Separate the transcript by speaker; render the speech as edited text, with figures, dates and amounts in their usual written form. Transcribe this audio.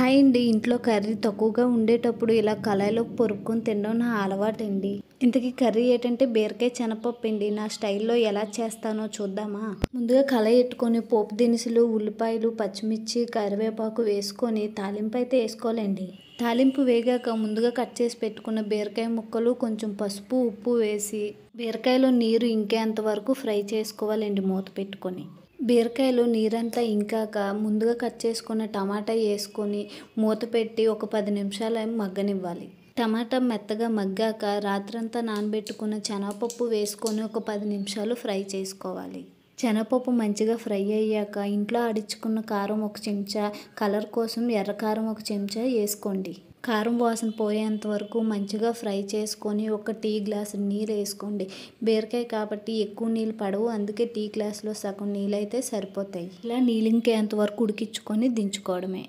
Speaker 1: Hi అండి. ఇంట్లో curry తక్కువగా ఉండేటప్పుడు ఇలా కళాయిలోకి పొరుక్కొని తినడం నా అలవాటండి. ఇంతకీ కర్రీ ఏంటంటే బీరకాయ శనగపప్పు అండి. నా స్టైల్లో ఎలా చేస్తానో చూద్దామా? ముందుగా కళాయి పెట్టుకొని పోపు దినుసులు, ఉల్లిపాయలు, పచ్చిమిర్చి, కరివేపాకు వేసుకొని తాలింపు అయితే వేసుకోవాలండి. తాలింపు వేగాక ముందుగా కట్ చేసి పెట్టుకున్న బీరకాయ ముక్కలు, కొంచెం పసుపు, ఉప్పు వేసి బీరకాయలో నీరు ఇంకేంత వరకు ఫ్రై చేసుకోవాలండి మూత పెట్టుకొని. బీరకాయలో నీరంతా ఇంకాక ముందుగా కట్ చేసుకున్న టమాటా వేసుకొని మూత పెట్టి ఒక 10 నిమిషాలు మగ్గనివ్వాలి. టమాటా మెత్తగా మగ్గాక రాత్రంతా నానబెట్టుకున్న శనగపప్పు వేసుకొని ఒక 10 నిమిషాలు ఫ్రై చేసుకోవాలి. శనగపప్పు మంచిగా ఫ్రై అయ్యాక ఇంట్లో ఆడించుకున్న కారం ఒక చెంచా, కలర్ కోసం ఎర్ర కారం ఒక చెంచా వేసుకోండి. కారం వాసన పోయేంత వరకు మంచిగా ఫ్రై చేసుకొని ఒక టీ గ్లాసు నీళ్ళు వేసుకోండి. బీరకాయ కాబట్టి ఎక్కువ నీళ్ళు పడవు, అందుకే టీ గ్లాసులో సగం నీళ్ళు అయితే సరిపోతాయి. ఇలా నీళ్ళు ఇంకేంత వరకు ఉడికించుకొని దించుకోవడమే.